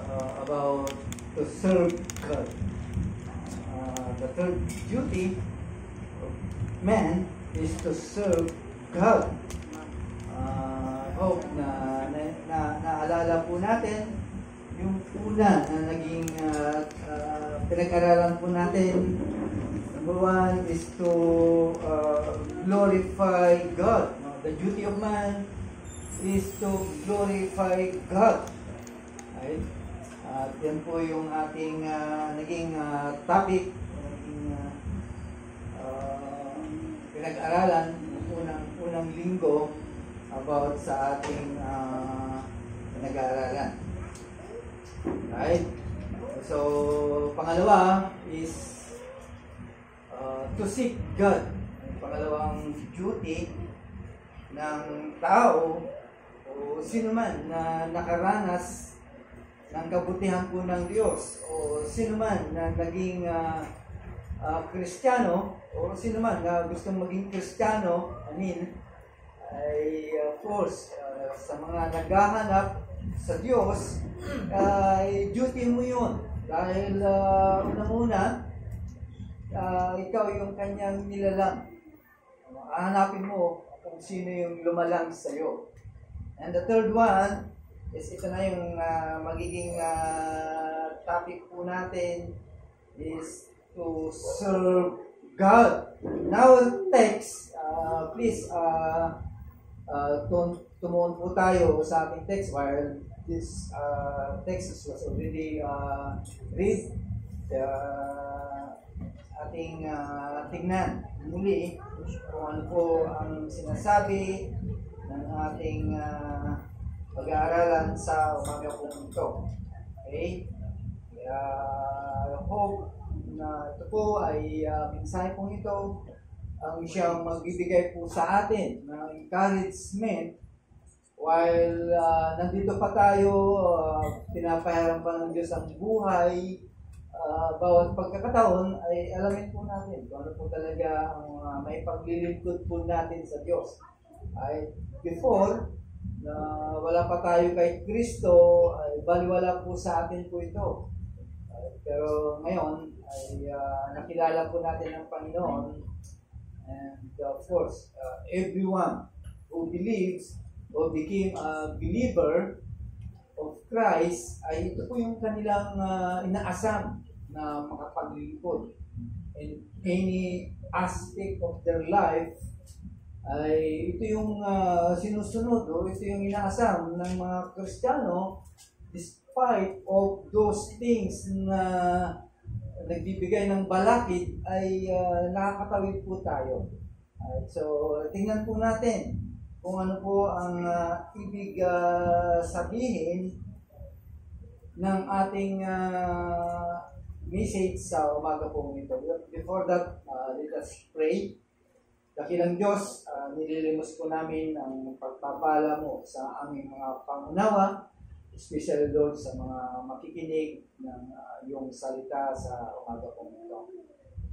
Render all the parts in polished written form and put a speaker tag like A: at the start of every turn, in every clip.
A: about to serve God. The third duty of man is to serve God. I hope na naalala po natin yung una na naging pinag-aralan po natin. Number one is to glorify God. The duty of man is to glorify God. Right? At yan po yung ating naging topic, naging pinag-aralan unang linggo about sa ating pinag-aaralan. Right? So, pangalawa is to seek God. Ang pangalawang duty ng tao o sino man na nakaranas ng kabutihan po ng Diyos o sino man na naging Kristiyano o sino man na gustong maging Kristiyano, ay of course sa mga naghahanap sa Diyos, duty mo yun dahil unang-una ikaw yung kanyang nilalang. Hahanapin mo kung sino yung lumalang sa iyo. And the third one is ito na yung magiging topic po natin is to serve God. Now text, please tumuon po tayo sa ating text while this text was already read. Ating tingnan muli kung ano po ang sinasabi ng ating pag-aaralan sa umaga po ito. Okay? Kaya I hope na ito po ay mensahe po ito ang siyang magbibigay po sa atin ng encouragement while nandito pa tayo, pinapayaran pa ng Diyos ang buhay. Bawat pagkakataon ay alamin po natin kung ano po talaga ang may paglilingkod po natin sa Diyos. Ay, before na wala pa tayo kay Kristo, ay baliwala po sa atin po ito. Pero ngayon ay nakilala po natin ang Panginoon, and of course everyone who believes or became a believer of Christ ay ito po yung kanilang inaasam na makapaglingkod in any aspect of their life. Ay ito yung sinusunod o ito yung inaasam ng mga Kristiyano despite of those things na nagbibigay ng balakid ay nakakatawid po tayo. So tingnan po natin kung ano po ang ibig sabihin ng ating message sa umaga po nito. Before that, let us pray. Dakilang Diyos, nililimos po namin ang pagpapala mo sa aming mga pangunawa, especially Lord sa mga makikinig ng iyong salita sa umaga po nito.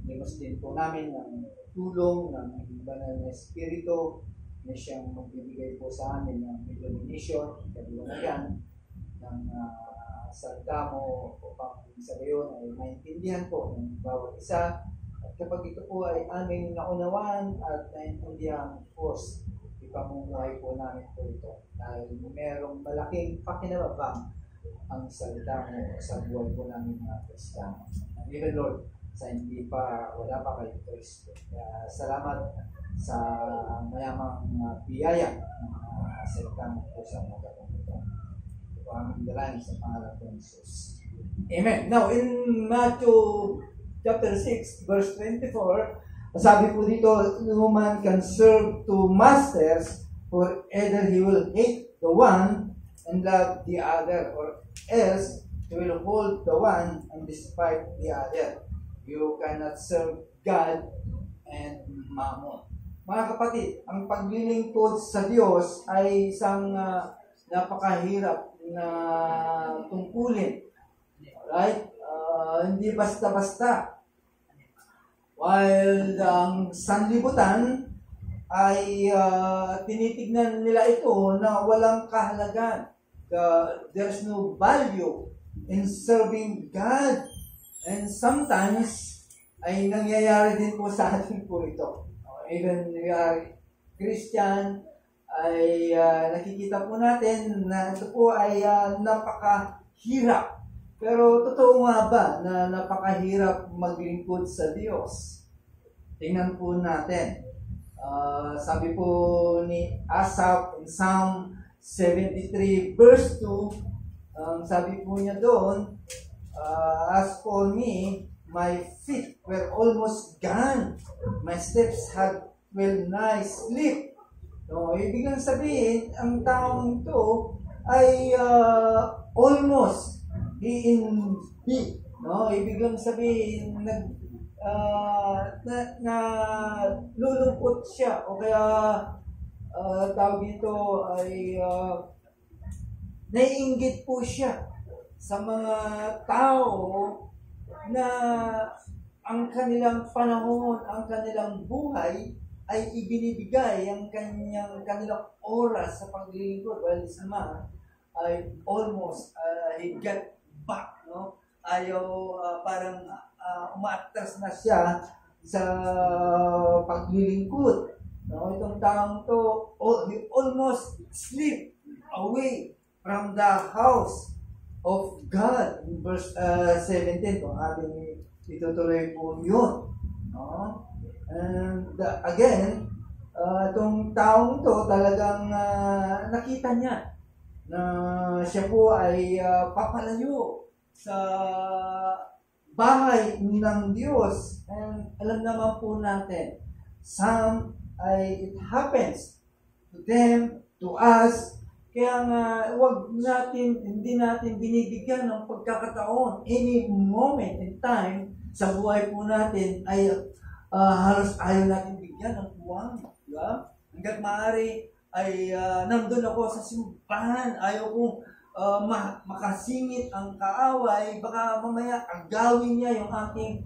A: Nilimos din po namin ng tulong ng banal na Espiritu na siyang magbibigay po sa amin ng illumination, kaliwanagan ng salita mo upang sa gayon ay maintindihan po ng bawat isa. At kapag ito po ay aming naunawaan at naintindihan, of course, ipamumuhay po namin po ito. Dahil merong malaking pakinabang ang salita mo sa buhay po namin mga Kristiyano. Even Lord, sa hindi pa, wala pa kay Kristo. Kaya salamat sa mayamang biyaya ng salita mo po sa mga kapatid. Aming dalangin sa pangalan ng Jesus. Amen. Now, in Matthew chapter 6, verse 24, sabi po dito, no man can serve two masters, for either he will hate the one and love the other, or else he will hold the one and despise the other. You cannot serve God and Mammon. Mga kapatid, ang paglilingkod sa Diyos ay isang napakahirap na tungkulin. Alright? Hindi basta-basta. While ang sanlibutan ay tinitignan nila ito na walang kahalagan. There's no value in serving God. And sometimes, ay nangyayari din po sa atin po ito. Even we are Christian, ay nakikita po natin na ito po ay napakahirap. Pero totoo nga ba na napakahirap maglingkod sa Diyos? Tingnan po natin. Sabi po ni Asaph in Psalm 73 verse 2, sabi po niya doon, as for me, my feet were almost gone. My steps had nigh sleep. No, ibig lang sabihin, ang taong ito ay almost in be. No, ibig lang sabihin, lulungkot siya o kaya tawag dito ay naiinggit po siya sa mga tao na ang kanilang panahon, ang kanilang buhay ay ibinibigay ang kanilang oras sa paglilingkod. Well, this man ay almost he got back, no? Ayaw parang umaatras na siya sa paglilingkod. No, itong taong to, he almost sleep away from the house of God. In verse 17, kung ating itutuloy po yun. No? And again, itong taong to talagang nakita niya na siya po ay papalayo sa bahay ng Diyos. And alam naman po natin, it happens to them, to us. Kaya nga, hindi natin binibigyan ng pagkakataon. Any moment in time sa buhay po natin ay halos ayaw natin bigyan ng buwan. Diba? Hanggat maaari ay nandun ako sa simbahan. Ayaw kong makasingit ang kaaway. Baka mamaya agawin niya yung aking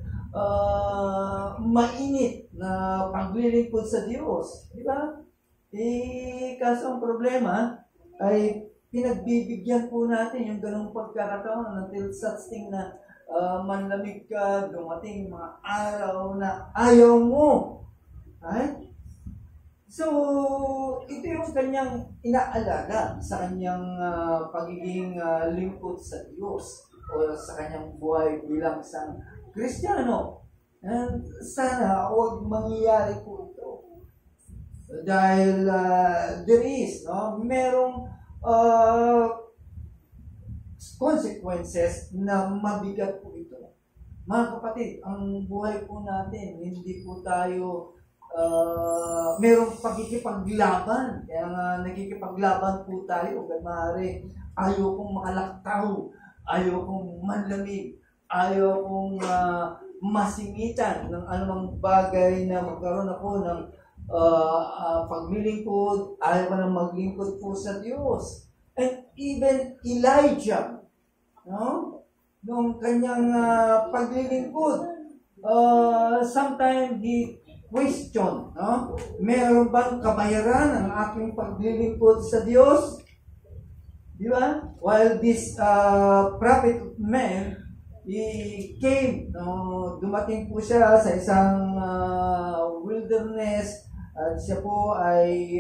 A: mainit na paglilingkod sa Diyos. Diba? Kaso ang problema ay pinagbibigyan po natin yung ganung pagkakataon until such thing na manlamig ka, dumating mga araw na ayaw mo. Right? So, ito yung kanyang inaalaga sa kanyang pagiging lingkod sa Diyos o sa kanyang buhay bilang isang Kristiyano. And sana huwag mangyayari po ito. Dahil there is, merong consequences na mabigat po ito. Mga kapatid, ang buhay po natin, hindi po tayo merong pagkikipaglaban. Kaya nga nagkikipaglaban po tayo. Kaya maaari, ayaw kong makalaktaw, ayaw kong manlamig, ayaw kong masingitan ng anumang bagay na magkaroon ako ng paglilingkod, ayaw ka nang maglingkod po sa Diyos. And even Elijah, no? Nung kanyang paglilingkod, sometimes he question, no? Meron bang kabayaran ang aking paglilingkod sa Diyos? Di ba? While this prophet man, he came, dumating po siya sa isang wilderness at siya po ay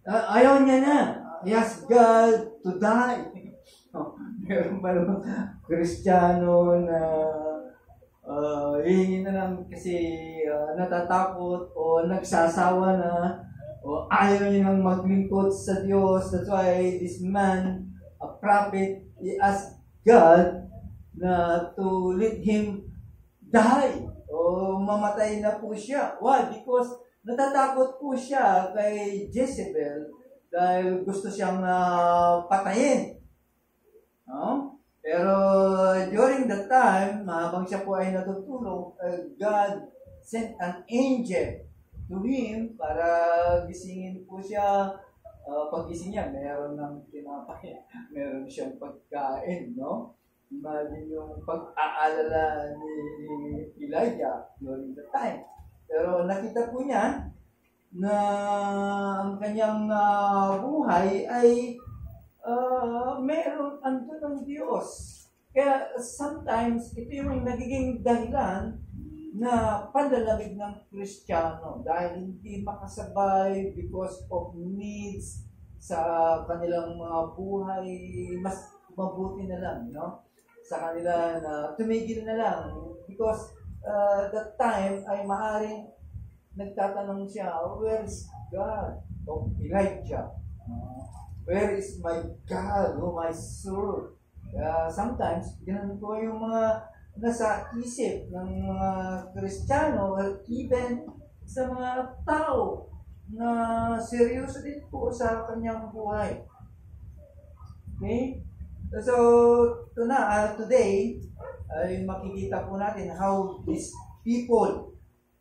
A: ayaw niya na. He asked God to die. Meron ba naman Kristiyano na hihingi na lang kasi natatakot o nagsasawa na o ayaw niya nang maglingkod sa Diyos. That's why this man, a prophet, he asked God na to let him die o mamatay na po siya. Why? Because natatakot po siya kay Jezebel dahil gusto siyang patayin. No? Pero during that time, habang siya po ay natutulog, God sent an angel to him para gisingin po siya. Pag-gising niya, meron ng tinapay, meron siyang pagkain, no? Imagine yung pag-aalala ni Elijah during that time. Pero nakita po niya na ang kanyang buhay ay meron andun ng Diyos. Kaya sometimes, ito yung nagiging dahilan na panlalamig ng Kristiyano dahil hindi makasabay because of needs sa kanilang mga buhay, mas mabuti na lang, no? Sa kanila na tumigil na lang because that time ay maaaring nagtatanong siya, where is God? O Elijah, where is my God whom I serve? Sometimes, ganun po yung mga nasa isip ng mga Kristiyano or even sa mga tao na seryoso din po sa kanyang buhay. Okay? So, today, ay makikita po natin how these people,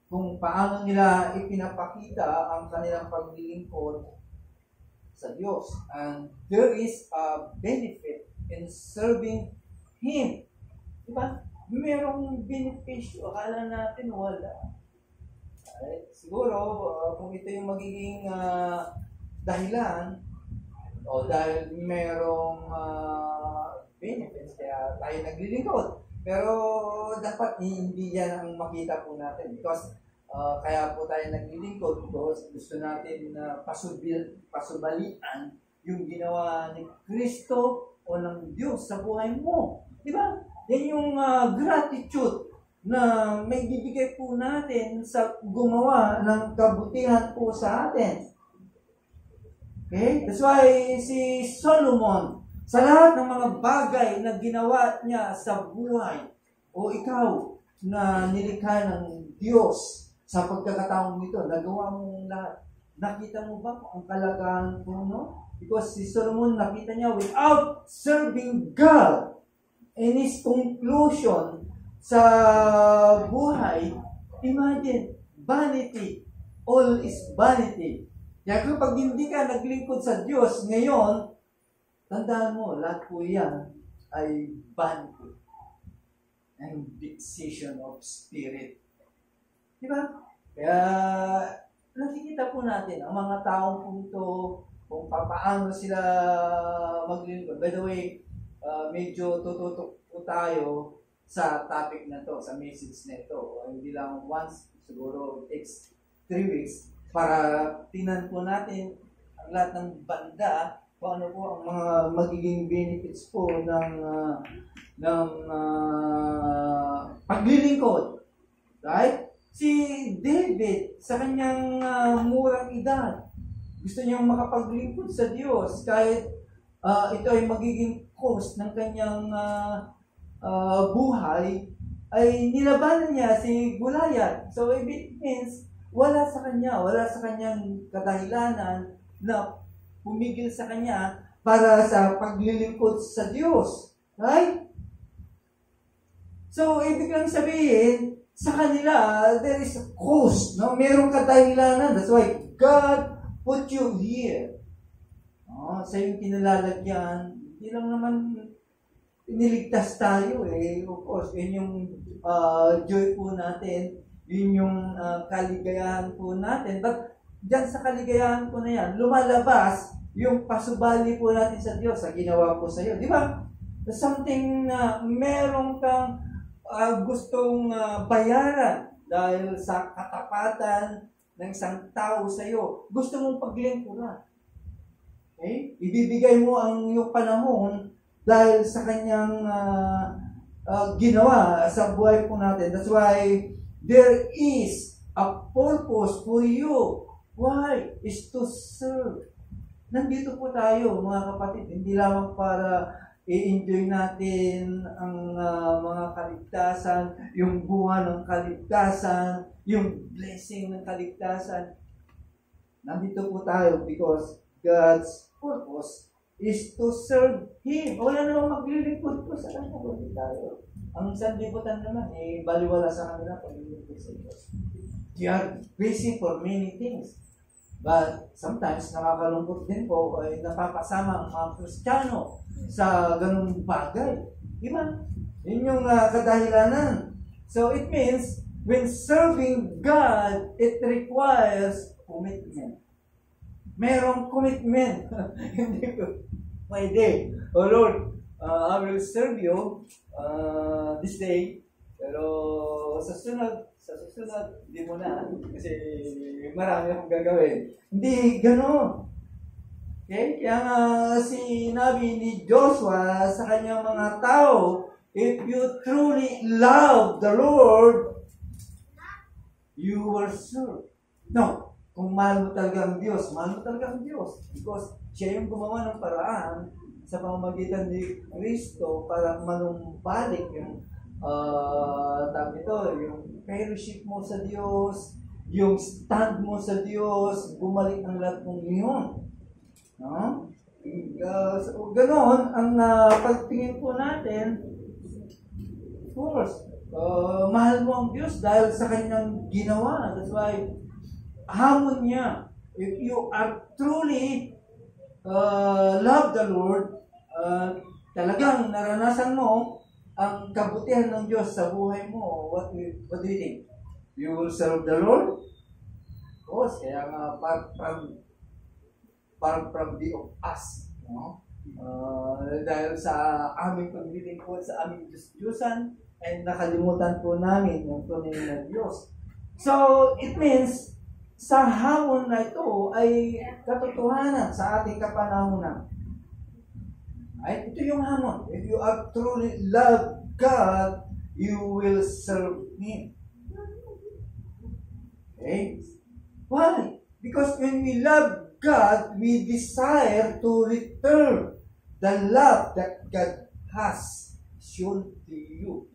A: kung paano nila ipinapakita ang kanilang paglilingkod sa Diyos. And there is a benefit in serving Him. Diba? Merong benepisyo. Akala natin wala. Siguro, kung ito yung magiging dahilan, o dahil merong benefits, kaya tayo naglilingkod. Pero dapat hindi yan ang makita po natin. Because kaya po tayo naglilingkod because gusto natin na pasubalian yung ginawa ni Kristo o ng Diyos sa buhay mo. Di ba? Yan yung gratitude na may bibigay po natin sa gumawa ng kabutihan po sa atin. Okay? That's why si Solomon, sa lahat ng mga bagay na ginawa niya sa buhay, o ikaw na nilikha ng Diyos sa pagkakataong nito, nagawa mo lahat. Nakita mo ba ang kalagahan po, no? Because si Solomon, nakita niya without serving God. And his conclusion sa buhay, imagine, vanity. All is vanity. Kaya kapag hindi ka naglingkod sa Diyos ngayon, tandaan mo, lahat po yan ay vanity. And decision of spirit. Di ba? Kaya nakikita po natin ang mga taong punto kung paano sila maglingkod. By the way, medyo tututok po tayo sa topic na to, sa message na ito. Hindi lang once, siguro takes 3 weeks para tingnan po natin ang lahat ng banda kung ano po ang mga magiging benefits po ng paglilingkod. Right? Si David, sa kanyang murang edad, gusto niyang makapaglingkod sa Diyos kahit ito ay magiging cost ng kanyang buhay, ay nilabanan niya si Goliath. So it means wala sa kanyang kadahilanan na pumigil sa kanya para sa paglilingkod sa Diyos. Right? So, ibig lang sabihin, sa kanila, there is a cause. No? Merong kadahilanan. That's why God put you here. Sa yung kinalalagyan, hindi lang naman iniligtas tayo eh. Of course, yun yung joy po natin, yun yung kaligayahan po natin. But dyan sa kaligayahan po na yan, lumalabas yung pasubali po natin sa Diyos sa ginawa po sa iyo. Di ba? Something na merong kang gustong bayaran dahil sa katapatan ng isang tao sa iyo. Gusto mong paglingkuran. Okay? Ibibigay mo ang iyong panahon dahil sa kanyang ginawa sa buhay po natin. That's why there is a purpose for you. Why? Is to serve. Nandito po tayo, mga kapatid, hindi lamang para i-enjoy natin ang mga kaligtasan, yung bunga ng kaligtasan, yung blessing ng kaligtasan. Nandito po tayo because God's purpose is to serve Him. Wala namang maglilingkod po sa kanya, kundi tayo. Ang sanlibutan naman, baliwala sa kanila paglilingkod sa Diyos. They are busy for many things. But sometimes, nakakalungkot din po ay napapasama ang mga Kristiyano sa ganung bagay. Di ba? Yun yung kadahilanan. So it means, when serving God, it requires commitment. Merong commitment. Hindi ko, pwede. Oh Lord, I will serve you this day. Pero sa susunod, hindi mo na. Kasi marami akong gagawin. Hindi gano'n. Okay? Kaya nga sinabi ni Joshua sa kanyang mga tao, if you truly love the Lord, you will serve. No. Kung mahal mo talaga ang Diyos, mahal mo talaga ang Diyos. Because siya yung gumawa ng paraan sa pamamagitan ni Kristo para manumbalik yung yung fellowship mo sa Diyos, yung stand mo sa Diyos, bumalik ang lahat ng iyon. No? So, ganoon ang pagtingin po natin, of course, mahal mo ang Diyos dahil sa kanyang ginawa. That's why, hamon niya. If you are truly love the Lord, talagang naranasan mo ang kabutihan ng Diyos sa buhay mo, what do you think? You will serve the Lord? Of course, kaya nga far from the of us. No? Dahil sa aming paglilingkod, sa aming Diyos-Diyusan, ay nakalimutan po namin yung tunay na Diyos. So, it means, sa hamon na ito ay katotohanan sa ating kapanahunan. Ay, ito yung hamon. If you are truly love God, you will serve Him. Okay? Why? Because when we love God, we desire to return the love that God has shown to you.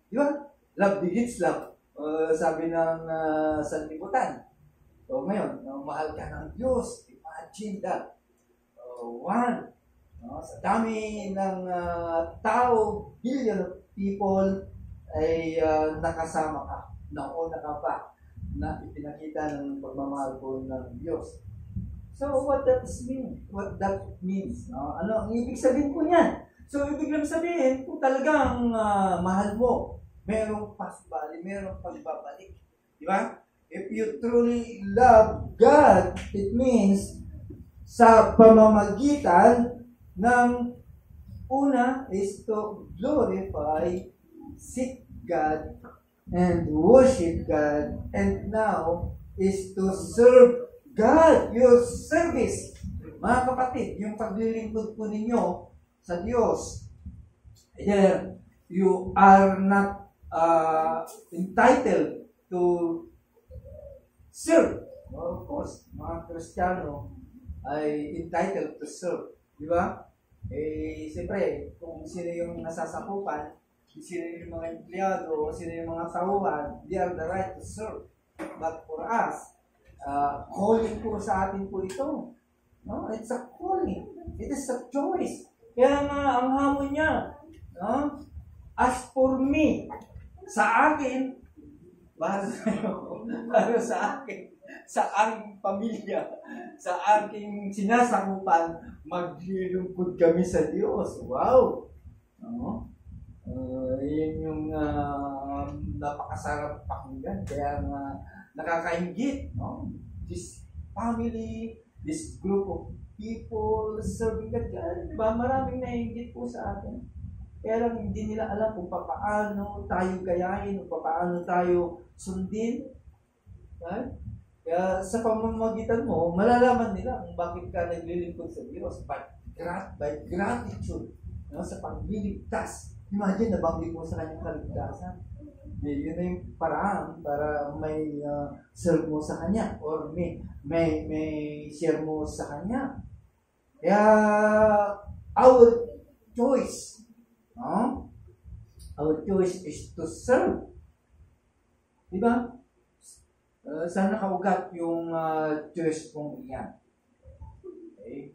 A: Di ba? Love begets love. Sabi ng sanlibutan. So ngayon, mahal ka ng Diyos. Imagine that. One. Sa dami ng tao, billion of people, ay nakasama ka. Nauna ka pa na ipinakita ng pagmamahal ko ng Diyos. So, what that means? Ano ang ibig sabihin po niyan? So, ibig lang sabihin, kung talagang mahal mo, merong pasbali, merong pagbabalik. Di ba? If you truly love God, it means sa pamamagitan ng una is to glorify, seek God, and worship God, and now is to serve God, your service. Mga kapatid, yung paglilingkod po ninyo sa Diyos, either you are not entitled to serve. Of course, mga Kristiyano ay entitled to serve. Di ba? Siyempre, kung sino yung nasasakupan, sino yung mga empleyado, sino yung mga tauhan, they are the right to serve. But for us, calling po sa atin po ito. No? It's a calling. It is a choice. Kaya nga, ang hamon niya, no? As for me, sa akin, para sa akin, sa aking pamilya, sa aking sinasakupan, maglilingkod kami sa Diyos. Wow! No? Yun yung napakasarap pakinggan. Kaya nakakaingit. No? This family, this group of people serving God. Diba? Maraming naingit po sa atin. Kaya lang hindi nila alam kung paano tayo gayahin, kung paano tayo sundin. Right? Kaya sa pamamagitan mo, malalaman nila kung bakit ka naglilingkod sa Diyos. By gratitude, no? Sa pagliligtas. Imagine, nabanggit mo sa kanyang kaligtasan. Yun na yung paraan para may serve mo sa Kanya or may share mo sa Kanya. Kaya, our choice, no? Our choice is to serve. Diba? Saan nakaugat yung choice mong iyan? Okay?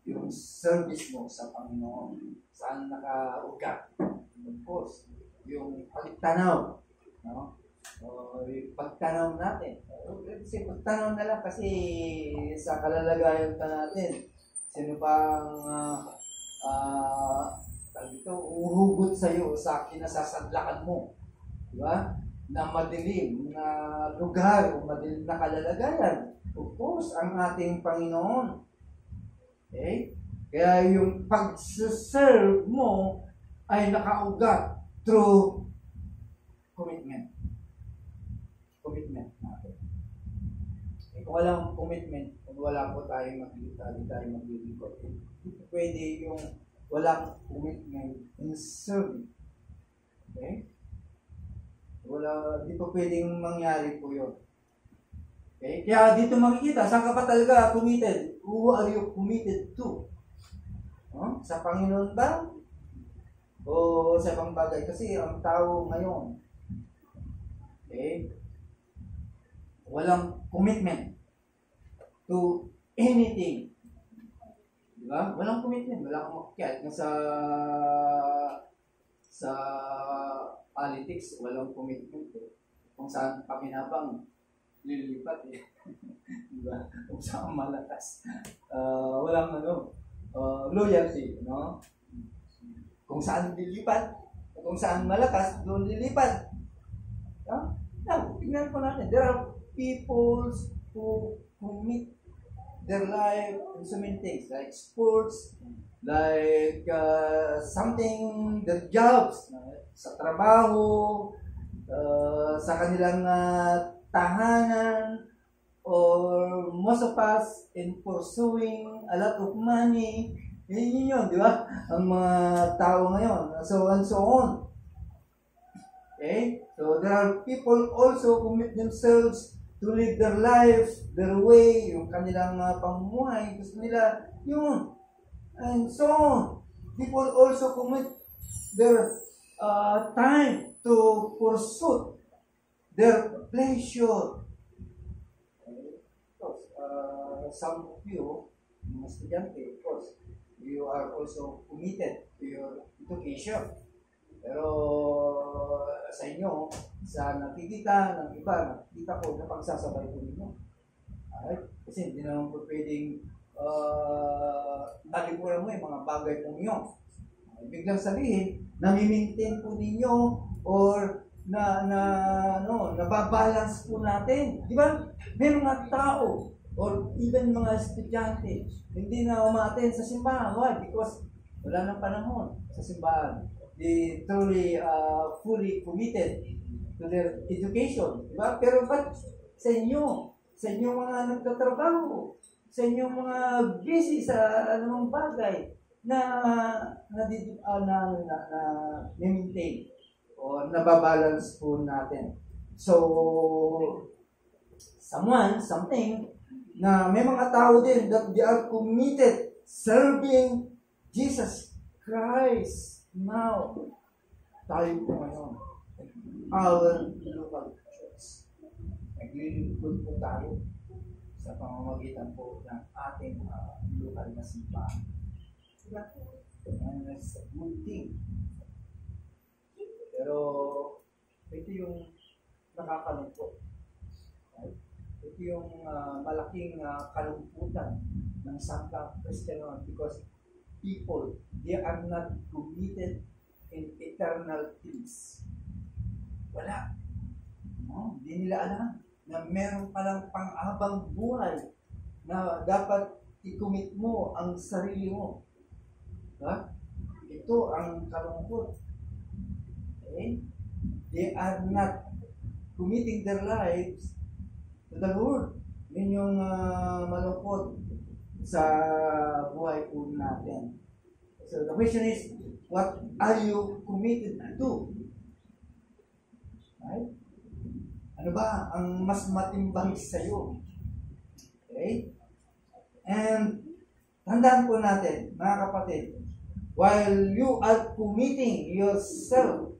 A: Yung service mo sa Panginoon. Saan nakaugat? Of course, yung pagtanaw. No? Yung pagtanaw natin. Kasi pagtanaw na lang kasi sa kalalagayan natin. Sino pang uhugot sa'yo sa kinasasadlakan mo. Diba? Na madilim na lugar o madilim na kalalagayan. Of course, ang ating Panginoon. Okay? Kaya yung pag-serve mo ay nakaugat through commitment. Commitment natin. Kung walang commitment, kung wala po tayong makikita, hindi tayo maglilingkod. Pwede yung walang commitment in serving. Okay? Di pa pwedeng mangyari po yun. Okay? Kaya dito makikita, saan ka pa talaga committed? Who are you committed to? Sa Panginoon ba? O sa ibang bagay? Kasi ang tao ngayon, okay, walang commitment to anything. Diba? Walang commitment. Wala kang makikiat. Sa politics, walang commitment. Kung saan pakinabang, lilipat eh. Diba? Kung saan malakas. Walang loyalty. No? Kung saan lilipat, kung saan malakas, doon lilipat. Tingnan po natin. There are people who commit their life in so many things, like sports, like something, their jobs, sa trabaho, sa kanilang tahanan, or most of us in pursuing a lot of money. Yun, di ba? Ang mga tao ngayon. So and so on. Okay? So there are people also commit themselves to live their life, their way, yung kanilang pamumuhay, gusto nila, yun. And so on. People also commit their time to pursue their pleasure. Some of you, mga estudyante, of course, you are also committed to your education. Pero sa inyo, sa nakikita ng iba, nakikita ko na pagsasabay ko ninyo. Alright? Kasi hindi naman po pwedeng nalipunan mo yung mga bagay pong yun. Biglang sabihin, nami-maintain po ninyo or nababalance po natin. Di ba? May mga tao or even mga estudyante hindi na umaten sa simbahan. Why? Because wala nang panahon sa simbahan. They truly fully committed to their education. Diba? Pero ba't sa inyo mga nagtatrabaho, sa inyo mga busy sa anumang bagay na maintain o nababalance po natin. So, something na may mga tao din that they are committed serving Jesus Christ now. Tayo po ngayon, our local church. Naglilingkod po tayo sa pamamagitan po ng ating local na simbahan. Diba? And that's a good thing. Pero ito yung nakakalungkot. Right? Ito yung malaking kalungkutan ng Sangka Kristyanon because people, they are not committed in eternal things. Wala. No? Hindi nila alam na meron palang pang-abang buhay na dapat i-commit mo ang sarili mo. Diba? Ito ang kalungkot. Okay? They are not committing their lives to the Lord. Yun yung malungkot sa buhay po natin. So the question is, what are you committed to? Right? Ano ba ang mas matimbang sa iyo? Okay? And tandaan po natin, mga kapatid, while you are committing yourself,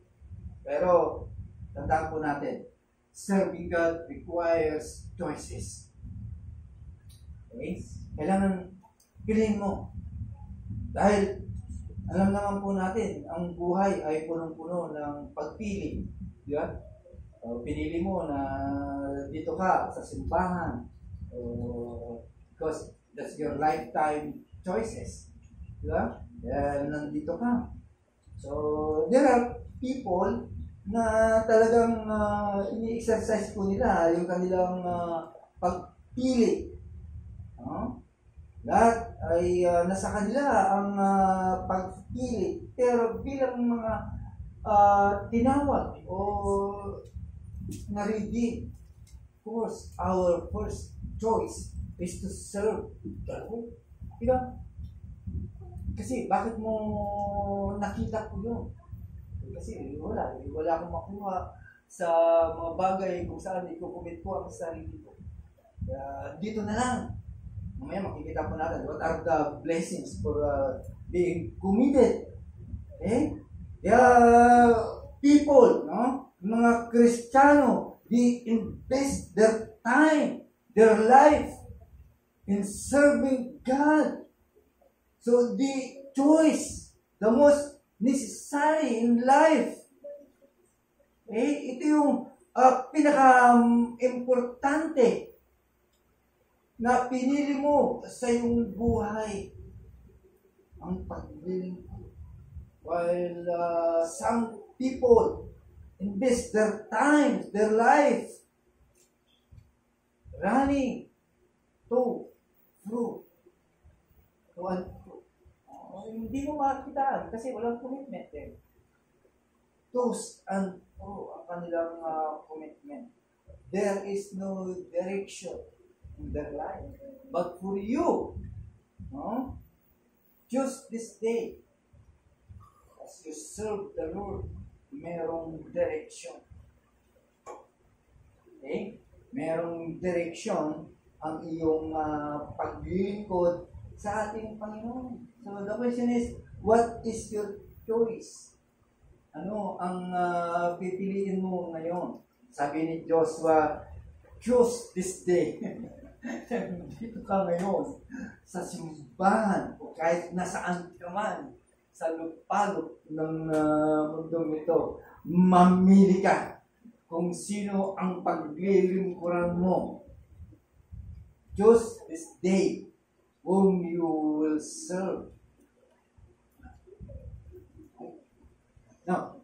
A: pero tandaan po natin, serving God requires choices. Okay? Kailangan piliin mo. Dahil alam naman po natin, ang buhay ay punong-puno ng pagpili. Di ba? Pinili mo na dito ka sa simbahan because that's your lifetime choices. Di ba? Nandito ka. So, there are people na talagang ini-exercise po nila yung kanilang pagpili. That ay nasa kanila ang pagpili. Pero bilang mga tinawag o na-redeem, of course, our first choice is to serve the Lord. Diba? Kasi bakit mo nakita ko yun? Kasi wala akong makuha sa mga bagay kung saan i-commit ko ang sarili ko. Dito na lang. Mamaya makikita po natin what are the blessings for being committed. People, no? Mga Kristiyano, they invest their time, their life in serving God. So the choice, the most necessary in life, ito yung pinaka-importante na pinili mo sa iyong buhay. Ang paglilingkod. While some people invest their time, their life, running to, through, and through. Hindi mo makakita kasi walang commitment eh. Toes and through ang kanilang commitment. There is no direction in their life. But for you, choose this day. As you serve the Lord, merong direction. Okay? Merong direction ang iyong paglilingkod sa ating Panginoon. So the question is, what is your choice? Ano ang pipiliin mo ngayon? Sabi ni Joshua, choose this day. Dito ka ngayon sa simbahan o kahit nasaan ka man sa lupalop ng mundong ito, mamili ka kung sino ang paglilingkuran mo. Choose this day whom you will serve. Now,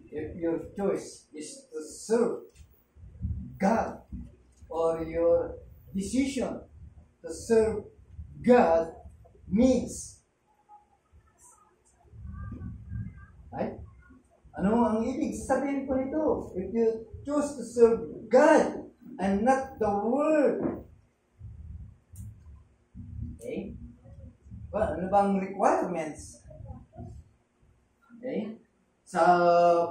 A: if your choice is to serve God, or your decision to serve God means, right? Ano ang ibig sabihin po nito? If you choose to serve God and not the world, okay? Well, ano bang requirements? Okay? Sa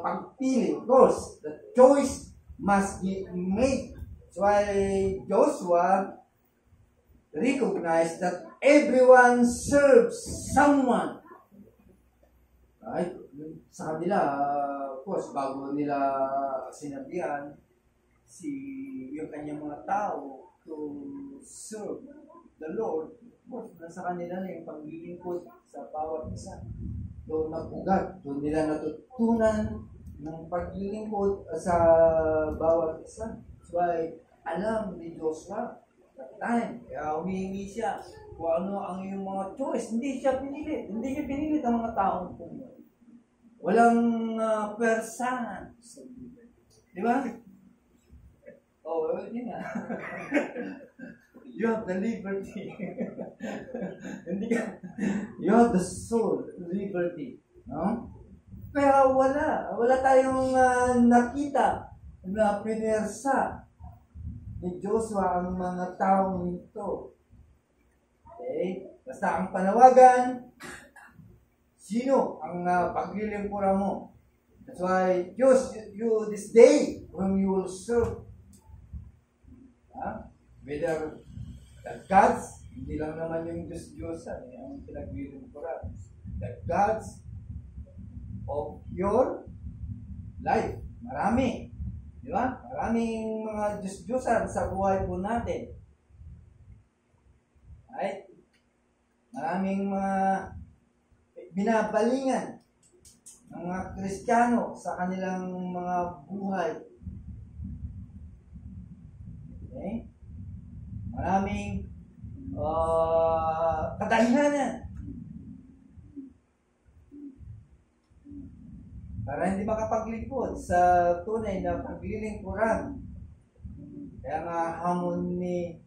A: pagpili, of course, the choice must be made. So Joshua recognized that everyone serves someone. Right? Sa kanila, of course, bago nila sinabihan yung kanyang mga tao to serve the Lord, of course, nasa kanila na yung paglilingkod sa bawat isa. Doon napugat, doon nila natutunan ng paglilingkod sa bawat isa. So alam ni Joshua that time, kaya humihingi siya kung ano ang iyong mga choice. Hindi siya pinilit. Hindi niya pinilit ang mga taong pumunta. Walang persahan. Di ba? Yun nga. You have the liberty. You have the soul liberty. No? Kaya wala tayong nakita na pinersa ni Joshua ang mga taong ito. Okay? Basta ang panawagan, sino ang paglilingkuran mo? That's why choose you this day when you will serve. Whether the gods, hindi lang naman yung Diyos-Diyosan, ang pinaglilingkuran. The gods of your life. Marami. Di ba? Maraming mga Diyos-Diyosan sa buhay po natin. Right? Maraming mga binabalingan ng mga Kristiyano sa kanilang mga buhay. Okay? Maraming kadahilanan para hindi makapaglingkod sa tunay na paglilingkuran. Kaya nga hamon ni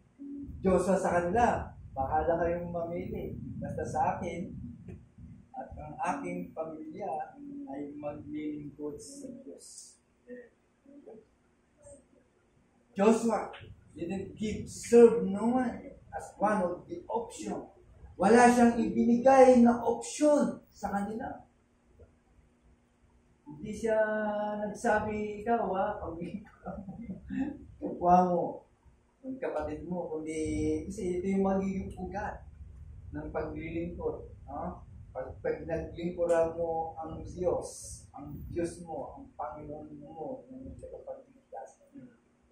A: Joshua sa kanila, Bahala kayong mamili. Basta sa akin at ang aking pamilya ay maglilingkod sa Diyos. Joshua didn't serve no one as one of the option. Wala siyang ibinigay na option sa kanila. Hindi siya nagsabi, ikaw kapwa mo, ang kapatid mo, kundi kasi ito yung magiging ugat ng paglilingkod. Pag naglingkuran mo ang Diyos mo, ang Panginoon mo, yung kapagligtas,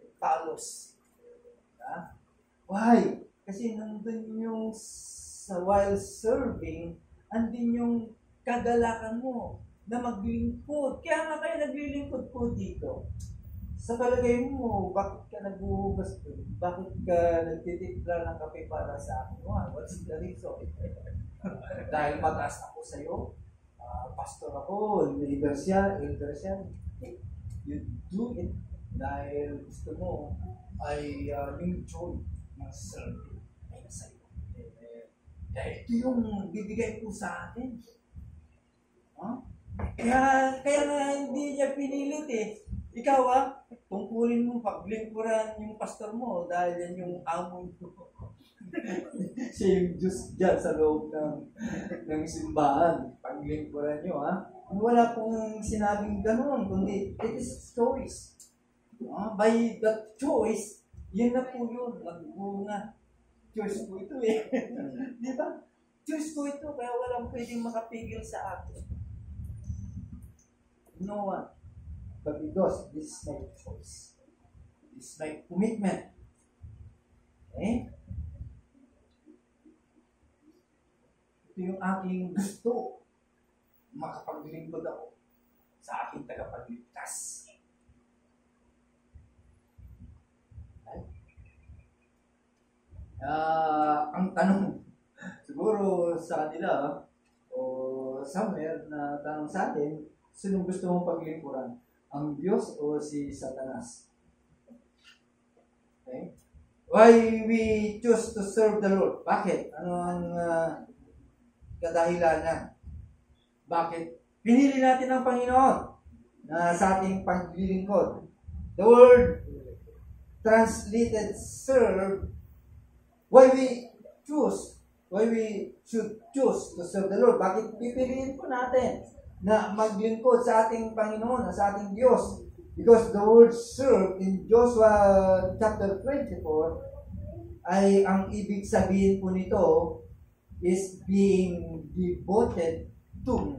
A: it follows. Why? Kasi nandun yung while serving, andin yung kagalakan mo na maglingkod. Kaya nga kayo naglilingkod po dito. Sa palagay mo, bakit ka nagbuhugas po? Bakit ka nagtitimpla ng kape para sa akin? What's the reason? Dahil mataas ako sa iyo, pastor ako, elder siya. You do it dahil gusto mo ay yung joy ng serving ay nasa iyo. Kaya ito yung bibigay ko sa atin. Kaya nga hindi niya pinilit eh. Ikaw tungkulin mo paglingkuran yung pastor mo dahil yan yung amo mo. Siya yung Diyos dyan sa loob ng simbahan. Paglingkuran nyo Wala pong sinabing gano'n, kundi it is choice. By that choice, yun na po yun. Nagbunga. Choice ko ito eh. Di ba? Choice ko ito, kaya walang pwedeng makapigil sa akin. No one. But because this is my choice. This is my commitment. Okay? Ito yung aking gusto. Makapaglingkod ako sa aking tagapagligtas. Ang tanong siguro sa kanila o somewhere na tanong sa atin, sinong gusto mong paglingkuran? Ang Diyos o si Satanas? Okay? Why we choose to serve the Lord? Bakit? Ano ang kadahilanan? Bakit pinili natin ang Panginoon na sa ating paglilingkod? The word translated serve. Why we should choose to serve the Lord? Bakit pipiliin po natin na maglingkod sa ating Panginoon, sa ating Diyos? Because the word serve in Joshua chapter 24 ay ang ibig sabihin po nito is being devoted to.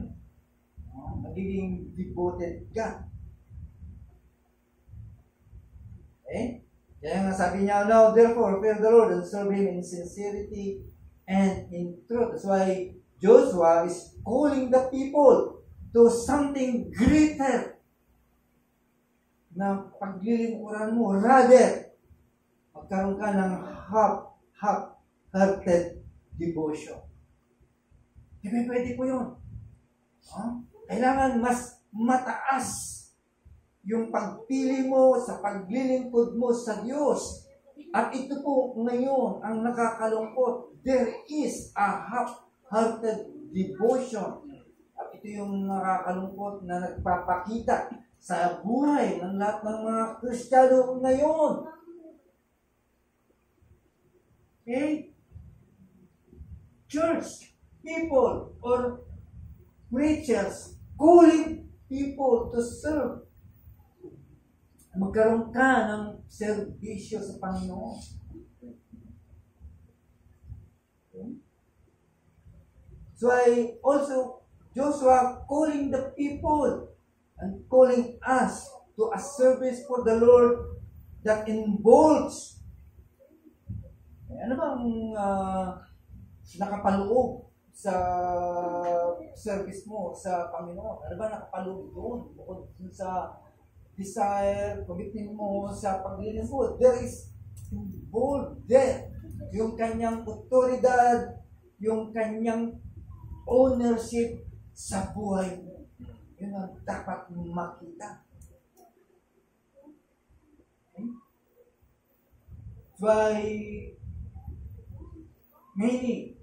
A: Magiging devoted ka. Okay? Kaya nga sabi niya, now therefore fear the Lord and serve Him in sincerity and in truth. That's why Joshua is calling the people to something greater na paglilingkuran mo. Rather, magkaroon ka ng half-hearted devotion. Diba pwede po yun? Kailangan mas mataas yung pagpili mo sa paglilingkod mo sa Diyos. At ito po ngayon ang nakakalungkot. There is a half-hearted devotion. At ito yung nakakalungkot na nagpapakita sa buhay ng lahat ng mga Kristiyano ngayon. Okay? Church people or preachers calling people to serve. Magkaroon ka ng serbisyo sa Panginoon. Okay? So I also, Joshua calling the people and calling us to a service for the Lord that involves ano bang nakapaloob sa service mo sa Panginoon? Ano ba nakapaloob doon? Bukod sa desire, commitment mo sa paglilingkod, there is involved there yung kanyang otoridad, yung kanyang ownership sa buhay mo. Yun ang dapat makita. Okay? By many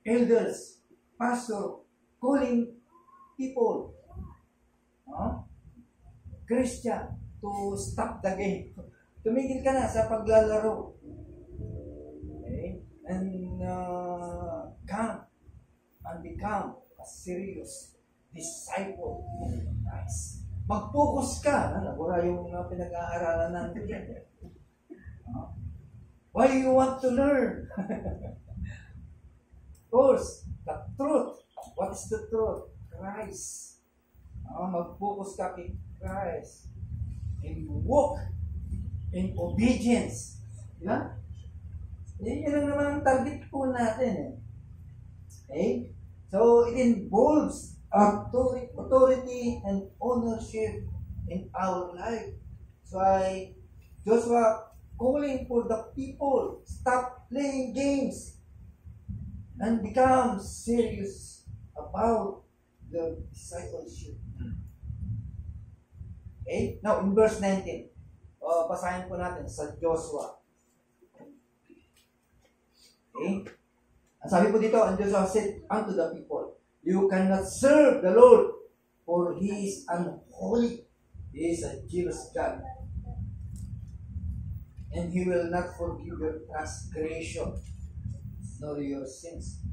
A: elders, pastor, calling people, Christian, to stop the game. Tumigil ka na sa paglalaro. Okay? And come and become a serious disciple of Christ. Mag-focus ka. Wala yung pinag-aaralan natin. Why you want to learn? Of course, the truth. What is the truth? Christ. Mag-focus ka kay Christ. And walk in obedience. Diba? Yan lang naman ang target po natin. Okay? So, it involves authority and ownership in our life. So, Joshua calling for the people, stop playing games and become serious about the discipleship. Okay? Now, in verse 19, basahin po natin sa Joshua. Okay? Ang sabi po dito, and Joshua said unto the people, you cannot serve the Lord, for He is unholy. He is a jealous God. And He will not forgive your transgression, nor your sins.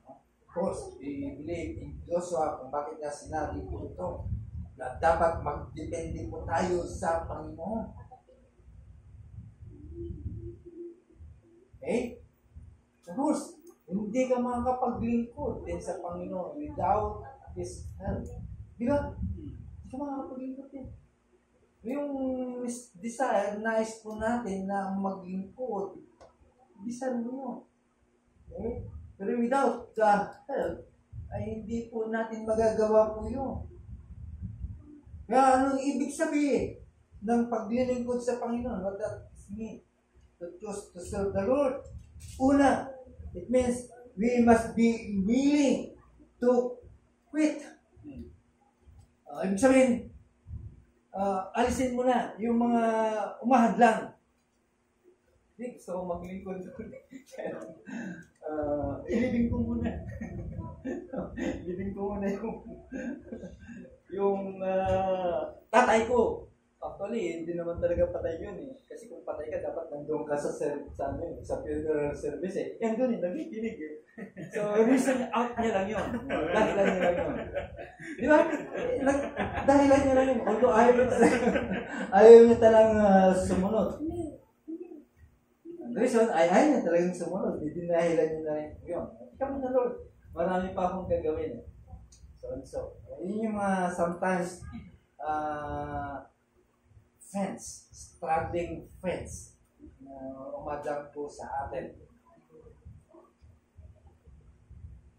A: Of course, we believe in Joshua kung bakit niya sinabi po ito, na dapat magdepende po tayo sa Panginoon. Okay? Of course, hindi ka makakapaglingkod din sa Panginoon without His help. Di ba? Hindi ka makakapaglingkod din. Yung desire, nais po natin na maglingkod, desire mo yun. Okay? Pero without the help, ay hindi po natin magagawa po yun. Kaya anong ibig sabihin ng paglilingkod sa Panginoon? What does it mean? To choose to serve the Lord. Una, it means we must be willing to quit. Ibig sabihin, alisin mo na yung mga umahadlang. Hindi, gusto ko maglingkod. Ilibing ko muna. Ilibing ko muna yung tatay ko. Actually, hindi naman talaga patay yun eh. Kasi kung patay ka, dapat nandun ka sa funeral service eh. Yan doon eh, nagiginig eh. So, reason out niya lang yun. Dahilan niya lang yun. Di ba? Dahilan niya lang yun. Although ayaw niya talang sumunod. The reason, ayaw niya talagang sumunod. Hindi dahilan niya lang yun. Ikaw mo na Lord. Marami pa akong gagawin eh. So, yun yung sometimes, friends, struggling friends, umadlang po sa atin.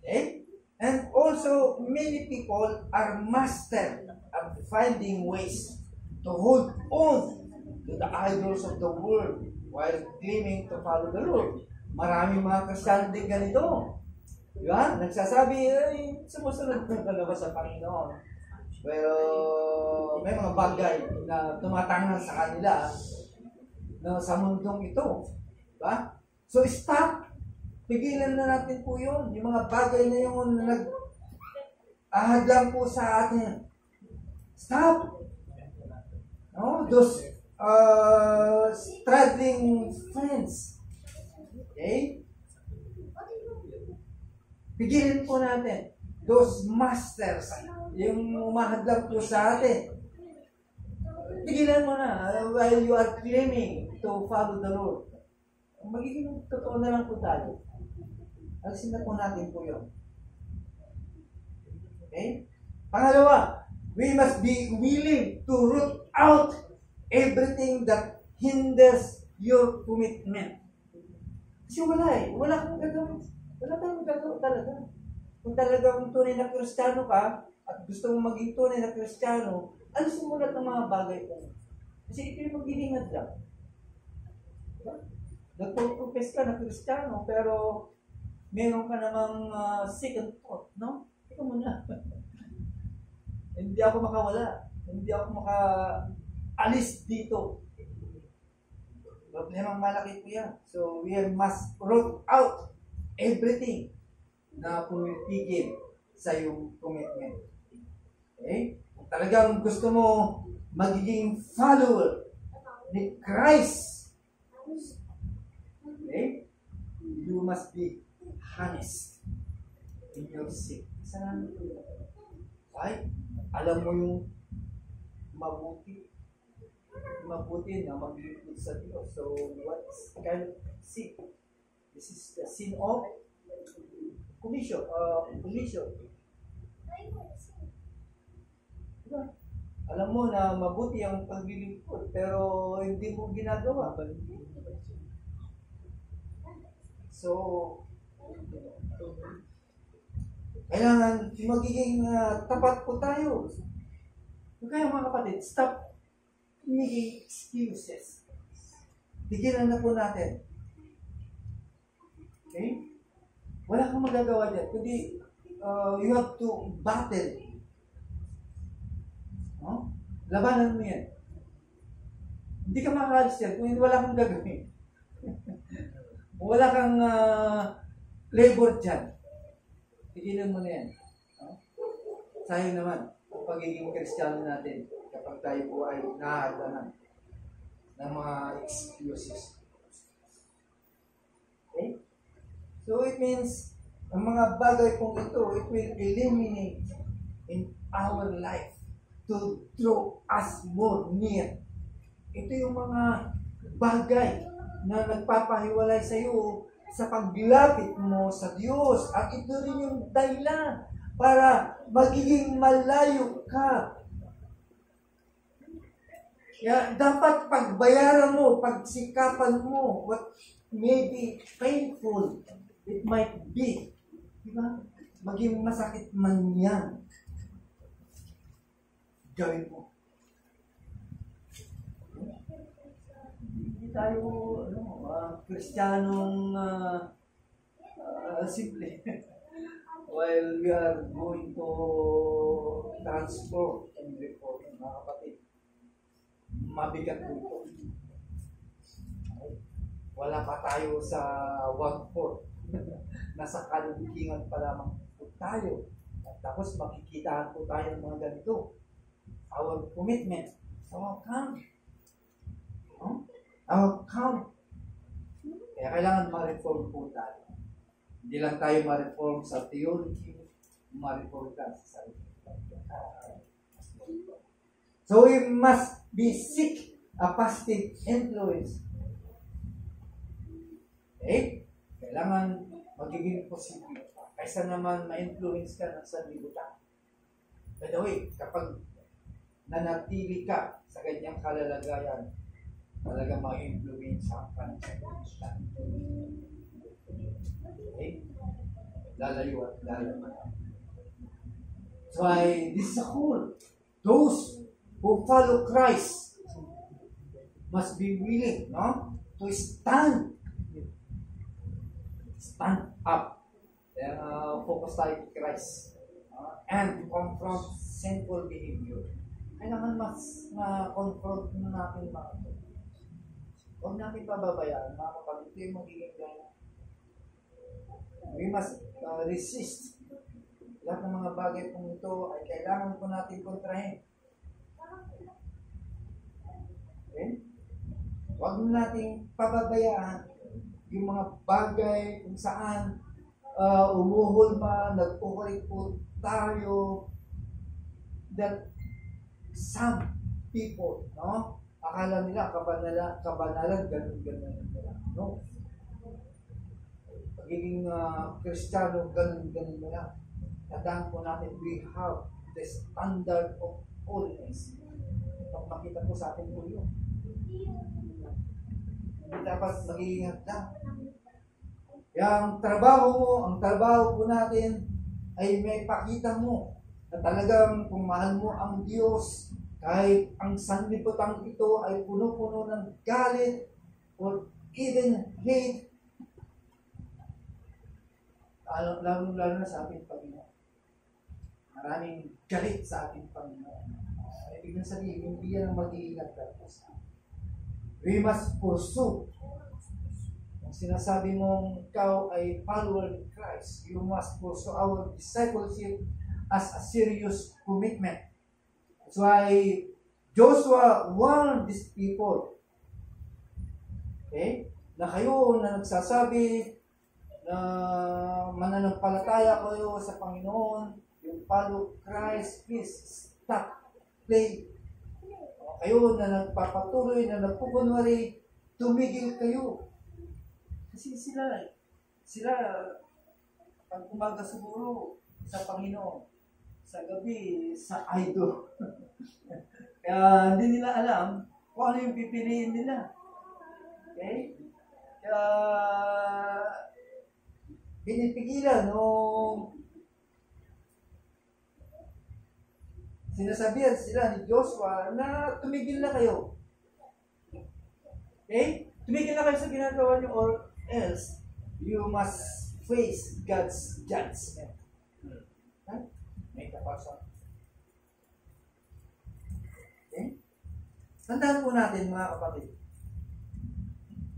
A: Okay? And also, many people are master at finding ways to hold on to the idols of the world while claiming to follow the Lord. Maraming mga Kristiyano din ganito. Diba? Nagsasabi, ay, sumusunod na ba sa Panginoon? Pero may mga bagay na tumatangan sa kanila na sa mundong ito. Diba? So stop. Pigilan na natin po yun. Yung mga bagay na yung nag-ahadlang po sa atin. Stop. No? Those struggling friends. Okay? Pigilan po natin. Those masters, yung umahadlang po sa atin. Pigilan mo na while you are claiming to follow the Lord. Magiging totoo na lang po tayo. Alisin na po natin po yun. Okay? Pangalawa, we must be willing to root out everything that hinders your commitment. Kasi wala eh. Wala kang gagawin. Wala kang gagawin talaga. Kung talagang tunay na Kristiyano ka at gusto mong maging tunay na Kristiyano, alisin mo lahat ng mga bagay ko. Kasi ito yung maglilingad lang. Diba? Nagpo-profess ka na Kristiyano, pero meron ka namang second thought, no? Ikaw muna. Hindi ako makawala. Hindi ako maka-alis dito. Problemang malaki po yan. So, we must root out everything na pumipigil sa iyong commitment. Okay? Kung talagang gusto mo magiging follower ni Christ, okay? You must be honest in your sin. Saan ito? Ay, alam mo yung mabuti na maglingkod sa Diyos. So, what's the kind of sin? This is the sin of commission. Diba? Alam mo na mabuti ang paglilingkod, pero hindi mo ginagawa. So, kailangan magiging tapat po tayo. Kaya mga kapatid, stop making excuses. Tigilan na po natin. Okay? Wala kang magagawa dyan. Kundi, you have to battle. No? Labanan mo yan. Hindi ka makakalis yan kung wala kang gagawin. Wala kang labor dyan. Tigilan mo na yan. No? Sayang naman ang pagiging Kristiyano natin kapag tayo po ay nahagdanan ng mga excuses. Okay? So it means, ang mga bagay pong ito, it will eliminate in our life to draw us more near. Ito yung mga bagay na nagpapahiwalay sa iyo sa paglapit mo sa Diyos. At ito rin yung dahilan para magiging malayo ka. Kaya dapat pagbayaran mo, pagsikapan mo, what may be painful it might be. Diba? Maging masakit man yan. Gawin mo. Hindi tayo, Kristiyanong simple. While we are going to transform and reform, mga kapatid, mabigat po ito. Wala pa tayo sa 1/4. Nasa kalungkingan pa lamang po tayo. At tapos makikita po tayo ng mga ganito. Our commitment, our count. Our count. Kaya kailangan ma-reform po tayo. Hindi lang tayo ma-reform sa theology, ma-reform ka sa sarili. So we must be sick a positive influence. Okay? Kailangan magiging positive kaysa naman ma-influence ka ng sanlibutan. By the way, kapag nanatili ka sa ganyang kalalagayan, talagang ma-influence ka ng sanlibutan. Okay? Lalayo at lalayo. So this is a call. Those who follow Christ must be willing, to stand up. Focus tayo kay Christ. And confront sinful behavior. Kailangan mas ma-confront na natin mga ito. Huwag natin pababayaan, mga kapatid. Ito yung magiging gano'n. We must resist. Lahat ng mga bagay pong ito ay kailangan po natin kontrahin. Okay? Huwag natin pababayaan yung mga bagay kung saan umuhol pa, nagkukulit po tayo, that some people, akala nila kabanalan, ganun nila. No. Pagiging Kristiyano, ganun nila. Tandaan po natin, we have the standard of holiness. Pag makita po sa atin po yun. Hindi dapat mag-iingat lang. Kaya ang trabaho po natin ay may pakita mo na talagang kung mahal mo ang Diyos, kahit ang sanlibutan ito ay puno-puno ng galit or even hate, lalo na sa ating Panginoon. Maraming galit sa ating Panginoon. Ibig sabihin, hindi yan ang mag-iingat tapos. We must pursue Kung sinasabi mong ikaw ay follower ni Christ, you must pursue our discipleship as a serious commitment. That's why Joshua warned these people, okay, na kayo na nagsasabi na mananampalataya kayo sa Panginoon, yung follow Christ, please stop, play. Kayo na nagpapatuloy, na nagpupunwari, tumigil kayo. Kasi sila, pag umaga siguro sa Panginoon, sa gabi, sa idol. Kaya hindi nila alam kung ano yung pipiliin nila. Okay? Kaya pinipigilan nung sinasabihan sila ni Joshua na tumigil na kayo. Okay? Tumigil na kayo sa ginagawa niyo or else you must face God's judgment. Huh? May kapasa. Okay? Tandaan po natin mga kapatid.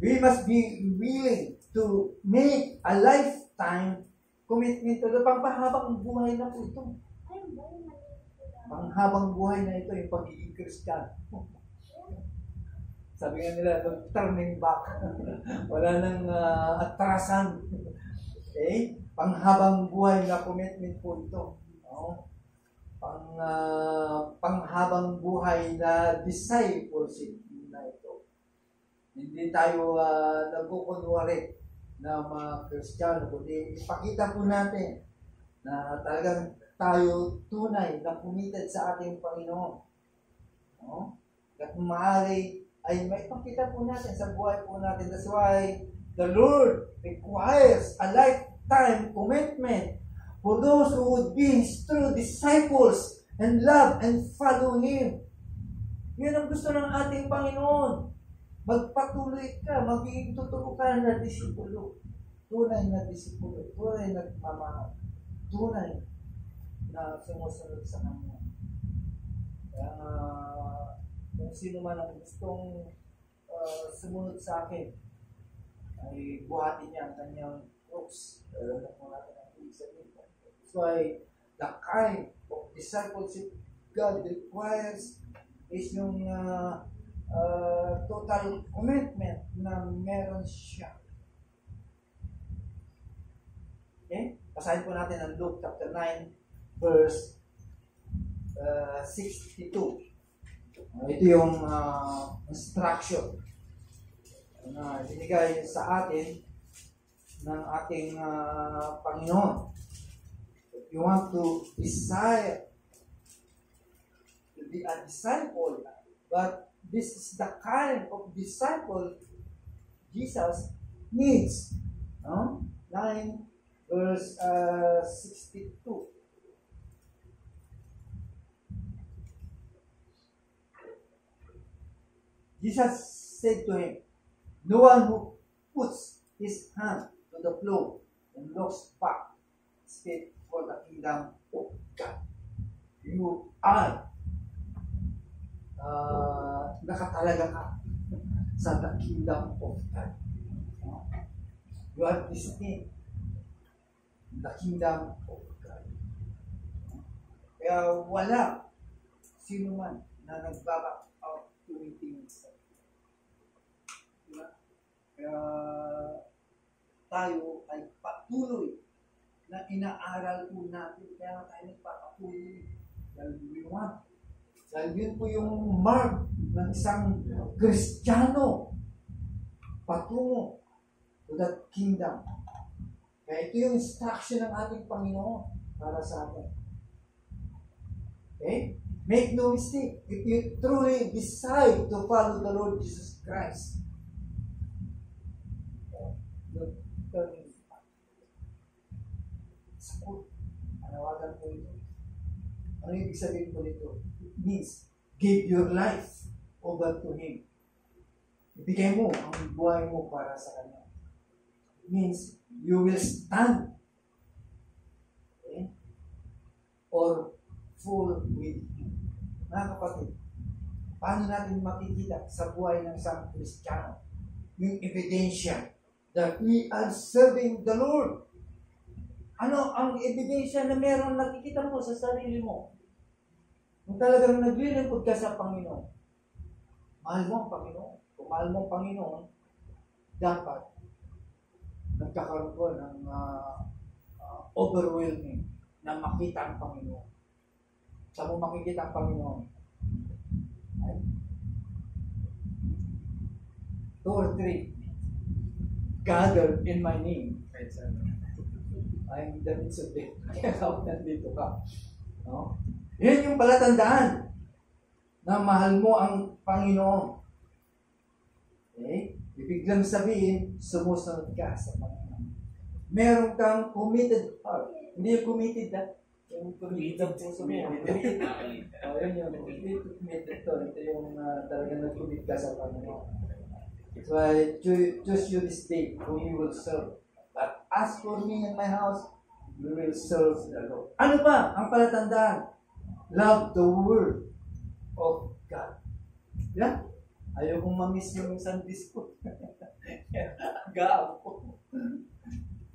A: We must be willing to make a lifetime commitment to the panghabang buhay na po ito. Panghabang buhay na ito yung pagiging Christian. Sabi nga nila, turning back. Wala nang atrasan. Okay? Panghabang buhay na commitment po ito. No? Panghabang buhay na discipleship na ito. Hindi tayo nagkukunwari na mga Kristiyano, kundi ipakita po natin na talagang tayo tunay na committed sa ating Panginoon. No? At maaari ay may pakita po natin sa buhay po natin. That's why the Lord requires a lifetime commitment for those who would be His true disciples and love and follow Him. Yun ang gusto ng ating Panginoon. Magpatuloy ka, magiging totoo ka na disipulo. Tunay na disipulo, tunay na nagmamahal, tunay na sumusunod sa Kanya. Kaya kung sino man ang gustong sumunod sa akin, ay buhatin niya ang kanyang crux. Alam na po natin ang ibig sabihin. That's why the kind of discipleship God requires is yung total commitment na meron siya. Okay? Basahin po natin ang Luke chapter 9 verse 62. Ito yung instruction na binigay sa atin ng ating Panginoon. If you want to desire to be a disciple, but this is the kind of disciple Jesus needs. No? 9 verse 62. Jesus said to him, "No one who puts his hand to the plow and looks back is fit for the kingdom of God." You are nakatalaga ka sa the kingdom of God. You are destined in the kingdom of God. Kaya wala sino man na nagbaba out tumitingin sa kaya tayo ay patuloy na inaaral po natin. Kaya tayo nagpapatuloy. Dahil yun po yung mark ng isang Kristiyano patungo to that kingdom. Kaya ito yung instruction ng ating Panginoon para sa atin. Okay? Make no mistake, if you truly decide to follow the Lord Jesus Christ, anawagan po ito. Ano yung ibig sabihin po nito? It means, give your life over to Him. Ibigay mo ang buhay mo para sa Kanya. It means, you will stand. Okay? Or fall with Him. Mga kapatid, paano natin makikita sa buhay ng isang Kristiyano yung ebidensya that we are serving the Lord. Ano ang ebidensya na meron nakikita mo sa sarili mo? Kung talagang naglilingkod ka sa Panginoon, mahal mo ang Panginoon. Kung mahal mo ang Panginoon, dapat nagkakaroon ko ng overwhelming na makita ang Panginoon. Saan mo makikita ang Panginoon? Ay? 2 or 3 gathered in my name. I'm the midst of them. Kaya nandito ka. No? Yan yung palatandaan na mahal mo ang Panginoon. Okay? Ibig lang sabihin, sumusunod ka sa Panginoon. Meron kang committed heart. Hindi yung committed na. Yung committed puso mo. Yun yung committed to. Ito yung talagang nag-commit ka sa Panginoon. So I choose you this day whom you will serve. But as for me and my house, we will serve the Lord. Ano ba ang palatandaan? Love the Word of God. Yeah? Ayaw kong mamiss yung Sunday school. Gaan ko.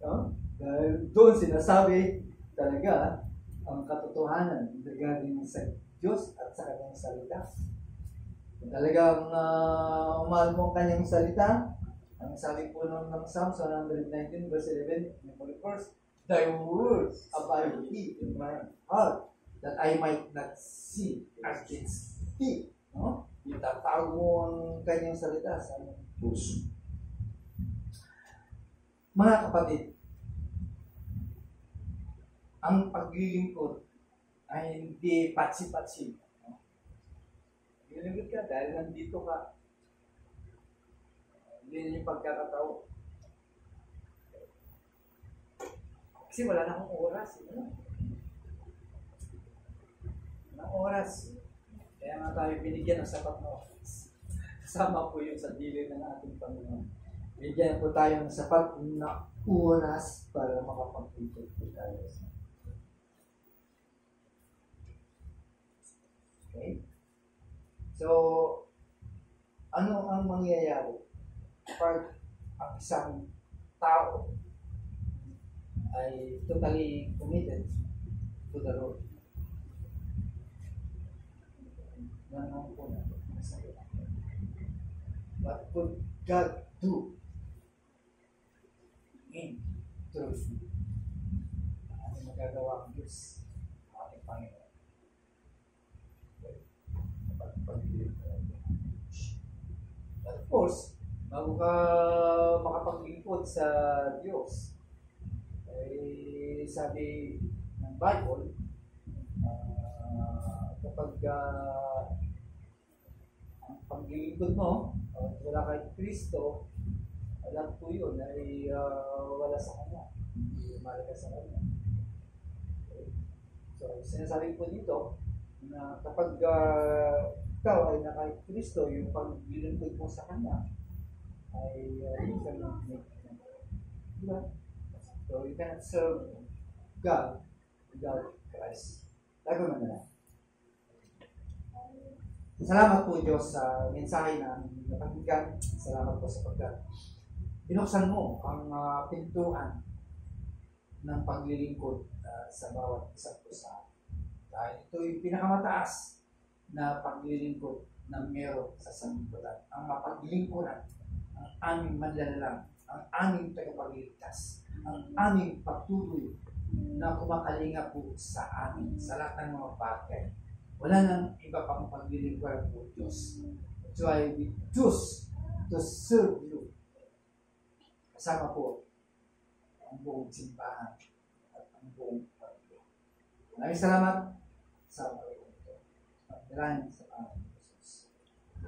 A: No? Dahil doon sinasabi talaga ang katotohanan regarding sa Diyos at sa kanyang salita. Kung talagang umahal mo ang kanyang salita, ang sabi po ng Psalms 119 verse 11, memory verse, Thy words abide in my heart, that I might not see against thee. No? Itatawag mo ang kanyang salita sa puso. Mga kapatid, ang paglilingkod ay hindi patsi-patsi. Lilingkod ka dahil nandito ka. Hindi yung pagkakatao. Kasi wala na akong oras. Walang oras. Kaya nga tayo binigyan ng sapat na oras. Kasama po yun sa dili ng ating Panginoon. Bigyan po tayo ng sapat na oras para makapag-ikot po tayo. Okay? So, ano ang mangyayari pag ang isang tao ay totally committed to the Lord? Ano po na? What could God do in truth? Ano magagawa ang Diyos ang ating Panginoon? But of course, bago ka makapaglingkod sa Diyos, ay sabi ng Bible, kapag ang paglilingkod mo, wala kay Kristo, alam po yun ay wala sa Kanya. Hindi malaga sa Kanya. Okay. So, sinasabi po dito na kapag ikaw ay naka Kristo, yung paglilingkod mo sa Kanya ay you cannot make it. Diba? So, you cannot serve God without Christ. Lago man na. Salamat po Diyos sa mensahe na napakinggan. Salamat po sa pagkat binuksan mo ang pintuan ng paglilingkod sa bawat isang pusa. Dahil ito yung pinakamataas na paglilingkod na meron sa sanlibutan. Ang mapaglingkuran, ang aming manlalalang, ang aming tagapagligtas, ang aming patuloy na kumakalinga po sa amin, sa lahat ng mga bagay. Wala nang iba pang paglilingkuran po Diyos. So I we choose to serve you. Kasama po ang buong simbahan at ang buong pagkakas. Maraming salamat sa mga ito. Maraming salamat sa